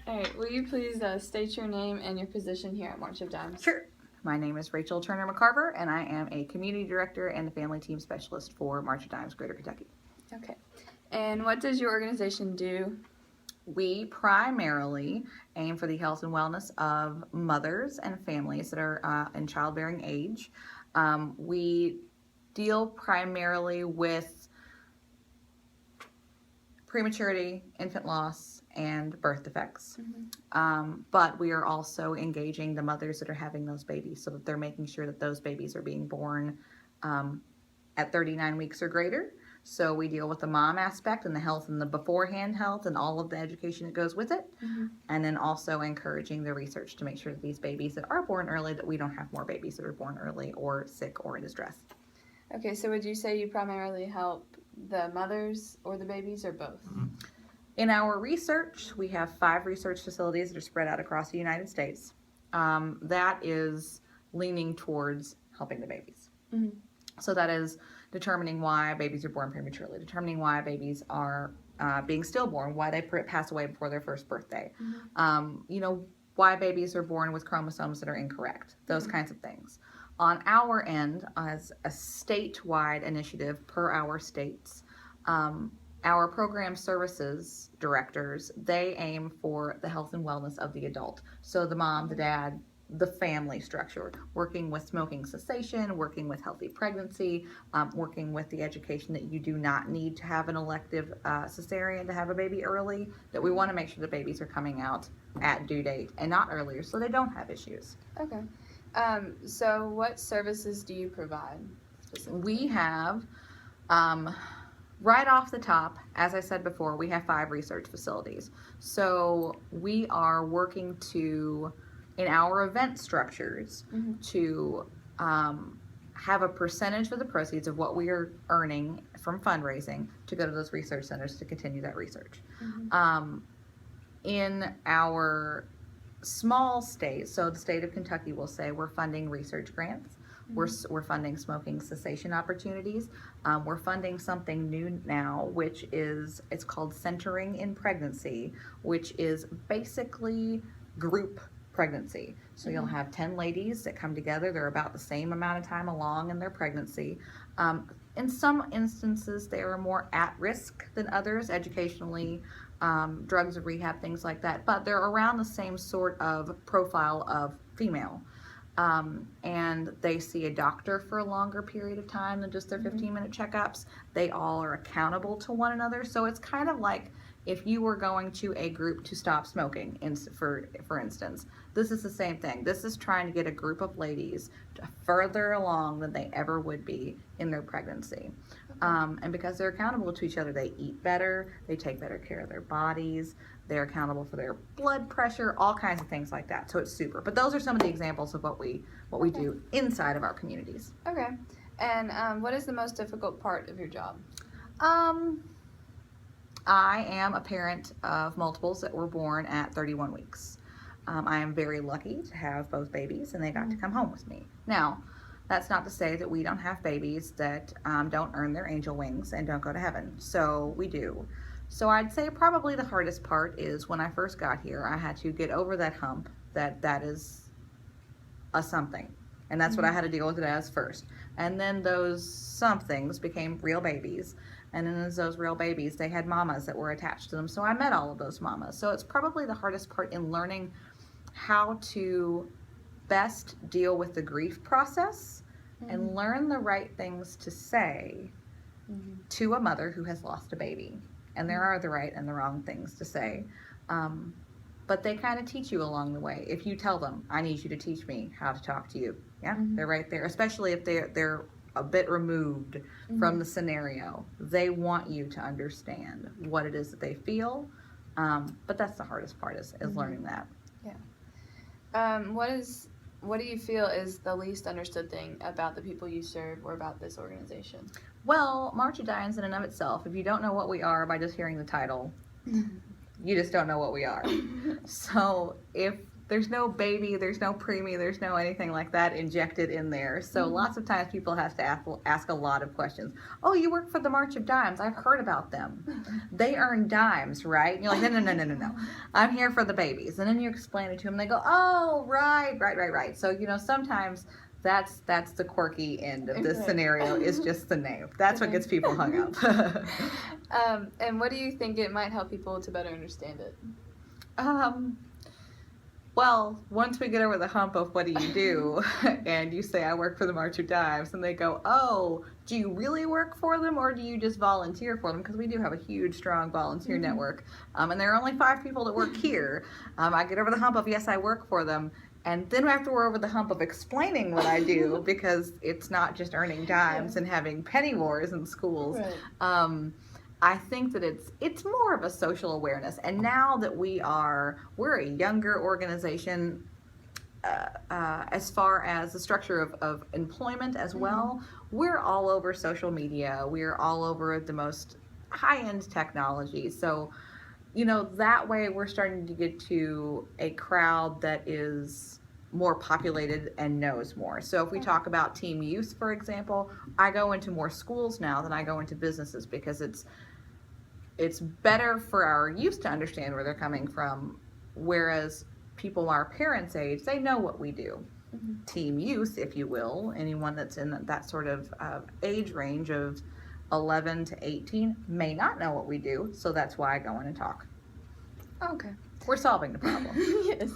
All right, will you please state your name and your position here at March of Dimes? Sure. My name is Rachel Turner McCarver, and I am a community director and the family team specialist for March of Dimes Greater Kentucky. Okay. And what does your organization do? We primarily aim for the health and wellness of mothers and families that are in childbearing age. We deal primarily with prematurity, infant loss, and birth defects. But we are also engaging the mothers that are having those babies so that they're making sure that those babies are being born at 39 weeks or greater. So we deal with the mom aspect and the health and the beforehand health and all of the education that goes with it. And then also encouraging the research to make sure that these babies that are born early, that we don't have more babies that are born early or sick or in distress. Okay, so would you say you primarily help the mothers or the babies or both? In our research, we have 5 research facilities that are spread out across the United States. That is leaning towards helping the babies. So that is determining why babies are born prematurely, determining why babies are being stillborn, why they pass away before their first birthday, why babies are born with chromosomes that are incorrect, those kinds of things. On our end, as a statewide initiative per our states, our program services directors, they aim for the health and wellness of the adult. So the mom, the dad, the family structure, working with smoking cessation, working with healthy pregnancy, working with the education that you do not need to have an elective cesarean to have a baby early, that we want to make sure the babies are coming out at due date and not earlier so they don't have issues. Okay. So what services do you provide specifically? We have, right off the top, as I said before, we have 5 research facilities. So we are working to, in our event structures, to have a percentage of the proceeds of what we are earning from fundraising to go to those research centers to continue that research. In our small state, so the state of Kentucky will say we're funding research grants, we're funding smoking cessation opportunities, we're funding something new now, which is, it's called Centering in Pregnancy, which is basically group pregnancy. So you'll have 10 ladies that come together, they're about the same amount of time along in their pregnancy. In some instances they are more at risk than others educationally, drugs or rehab, things like that, but they're around the same sort of profile of female. And they see a doctor for a longer period of time than just their 15-minute checkups. They all are accountable to one another. So it's kind of like if you were going to a group to stop smoking, for instance, this is the same thing. This is trying to get a group of ladies further along than they ever would be in their pregnancy. And because they're accountable to each other, they eat better, they take better care of their bodies, they're accountable for their blood pressure, all kinds of things like that. So it's super. But those are some of the examples of what we do inside of our communities. Okay. And what is the most difficult part of your job? I am a parent of multiples that were born at 31 weeks. I am very lucky to have both babies, and they got to come home with me. Now, that's not to say that we don't have babies that don't earn their angel wings and don't go to heaven. So we do. So I'd say probably the hardest part is when I first got here, I had to get over that hump that is a something. And that's what I had to deal with it as first. And then those somethings became real babies. And then as those real babies, they had mamas that were attached to them. So I met all of those mamas. So it's probably the hardest part in learning how to best deal with the grief process and learn the right things to say to a mother who has lost a baby. And there are the right and the wrong things to say. But they kind of teach you along the way. If you tell them, I need you to teach me how to talk to you. Yeah, they're right there. Especially if they're a bit removed from the scenario. They want you to understand what it is that they feel. But that's the hardest part is learning that. Yeah. What do you feel is the least understood thing about the people you serve or about this organization? Well, March of Dimes in and of itself, if you don't know what we are by just hearing the title, you just don't know what we are. So if there's no baby, there's no preemie, there's no anything like that injected in there. So lots of times people have to ask a lot of questions. Oh, you work for the March of Dimes. I've heard about them. They earn dimes, right? And you're like, no. I'm here for the babies. And then you explain it to them. They go, oh, right. So, sometimes that's the quirky end of this scenario is just the name. That's what gets people hung up. And what do you think it might help people to better understand it? Well, once we get over the hump of what do you do, and you say I work for the March of Dimes, and they go, oh, do you really work for them, or do you just volunteer for them? Because we do have a huge, strong volunteer network, and there are only 5 people that work here. I get over the hump of, yes, I work for them, and then after we're over the hump of explaining what I do, because it's not just earning dimes and having penny wars in schools, Right. I think that it's more of a social awareness. And now that we're a younger organization as far as the structure of employment as well, we're all over social media. We're all over the most high-end technology. So, that way we're starting to get to a crowd that is more populated and knows more. So if we talk about team youth, for example, I go into more schools now than I go into businesses because it's better for our youth to understand where they're coming from, whereas people our parents' age, they know what we do. Team youth, if you will, anyone that's in that sort of age range of 11 to 18 may not know what we do, so that's why I go in and talk. Okay. We're solving the problem. Yes.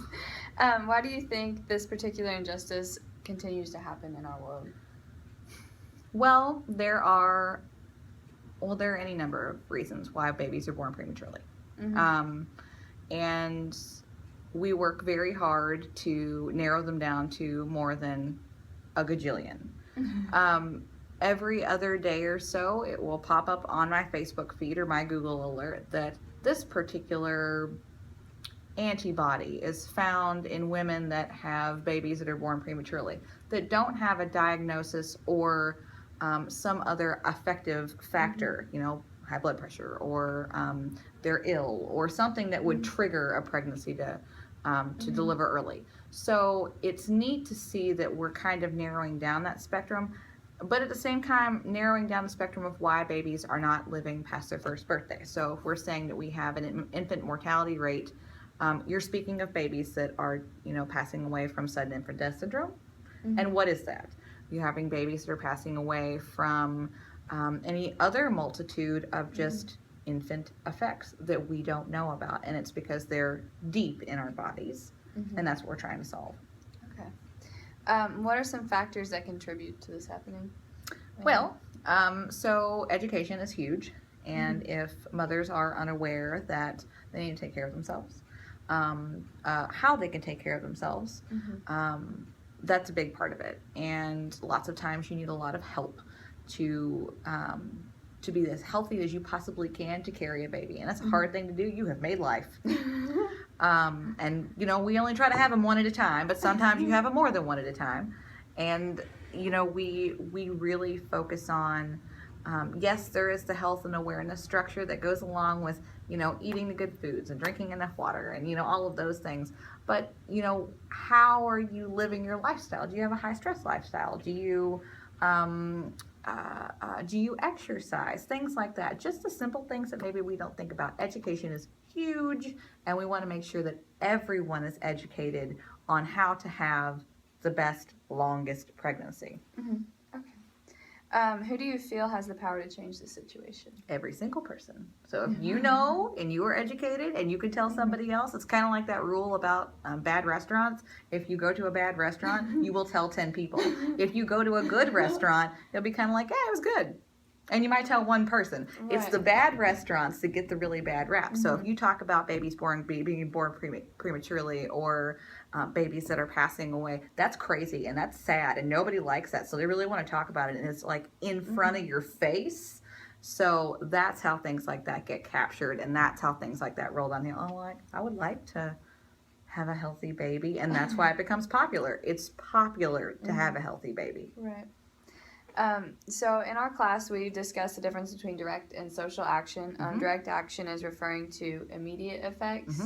Why do you think this particular injustice continues to happen in our world? Well, there are any number of reasons why babies are born prematurely. And we work very hard to narrow them down to more than a gajillion. Every other day or so, it will pop up on my Facebook feed or my Google alert that this particular antibody is found in women that have babies that are born prematurely, that don't have a diagnosis or some other affective factor, high blood pressure, or they're ill, or something that would trigger a pregnancy to deliver early. So it's neat to see that we're kind of narrowing down that spectrum, but at the same time narrowing down the spectrum of why babies are not living past their first birthday. So if we're saying that we have an infant mortality rate, you're speaking of babies that are, passing away from sudden infant death syndrome. And what is that? You're having babies that are passing away from any other multitude of just infant effects that we don't know about. And it's because they're deep in our bodies. And that's what we're trying to solve. Okay. What are some factors that contribute to this happening? Well, so education is huge. And if mothers are unaware that they need to take care of themselves, how they can take care of themselves, that's a big part of it. And lots of times you need a lot of help to be as healthy as you possibly can to carry a baby. And that's a hard thing to do. You have made life. And, we only try to have them one at a time, but sometimes you have them more than one at a time. And, we really focus on, yes, there is the health and awareness structure that goes along with, eating the good foods and drinking enough water and, all of those things. But, how are you living your lifestyle? Do you have a high stress lifestyle? Do you exercise? Things like that. Just the simple things that maybe we don't think about. Education is huge, and we want to make sure that everyone is educated on how to have the best, longest pregnancy. Okay. Who do you feel has the power to change the situation? Every single person. So if you know and you are educated and you can tell somebody else, it's kind of like that rule about bad restaurants. If you go to a bad restaurant, you will tell 10 people. If you go to a good restaurant, you'll be kind of like, yeah, it was good. And you might tell one person. Right. It's the bad restaurants that get the really bad rap. So if you talk about babies being born prematurely, or babies that are passing away, that's crazy and that's sad and nobody likes that. So they really want to talk about it, and it's like in front of your face. So that's how things like that get captured, and that's how things like that roll down the hill. Oh, I would like to have a healthy baby, and that's why it becomes popular. It's popular to have a healthy baby. Right. So in our class, we discussed the difference between direct and social action. Direct action is referring to immediate effects.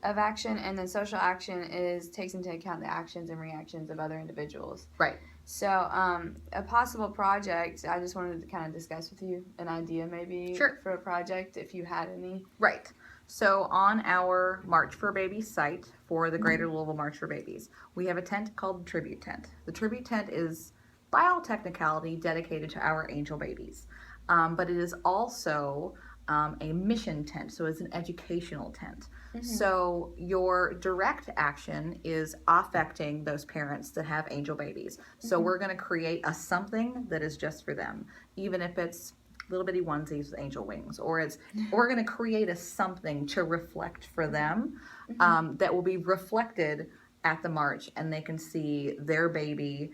of action, and then social action takes into account the actions and reactions of other individuals. Right. So, a possible project, I just wanted to kind of discuss with you an idea maybe Sure. for a project, if you had any. Right. So on our March for Babies site for the Greater Louisville March for Babies, we have a tent called the Tribute Tent. The Tribute Tent is, by all technicality, dedicated to our angel babies. But it is also a mission tent, so it's an educational tent. So your direct action is affecting those parents that have angel babies. So we're going to create a something that is just for them, even if it's little bitty onesies with angel wings, or we're going to create a something to reflect for them that will be reflected at the march, and they can see their baby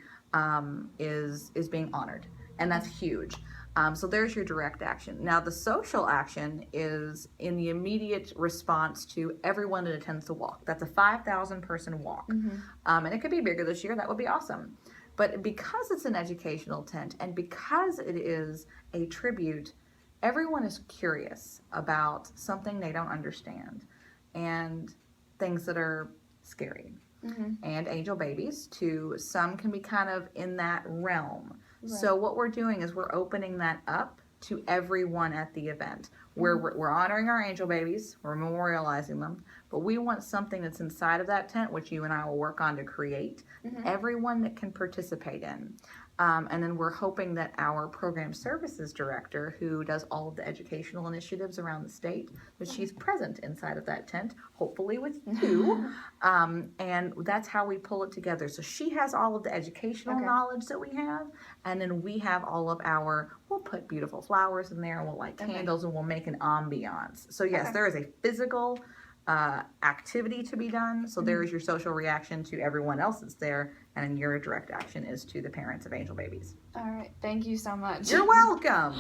is being honored, and that's huge. So there's your direct action. Now the social action is in the immediate response to everyone that attends the walk. That's a 5,000 person walk, and it could be bigger this year. That would be awesome. But because it's an educational tent and because it is a tribute, everyone is curious about something they don't understand and things that are scary. And angel babies, too, some can be kind of in that realm. Right. So what we're doing is we're opening that up to everyone at the event. We're honoring our angel babies, we're memorializing them, but we want something that's inside of that tent, which you and I will work on to create, everyone that can participate in. And then we're hoping that our program services director, who does all of the educational initiatives around the state, that she's present inside of that tent, hopefully with you. And that's how we pull it together. So she has all of the educational knowledge that we have, and then we have all of we'll put beautiful flowers in there, and we'll light candles, and we'll make an ambiance. So yes, there is a physical activity to be done. So there is your social reaction to everyone else that's there, and your direct action is to the parents of angel babies. All right. Thank you so much. You're welcome.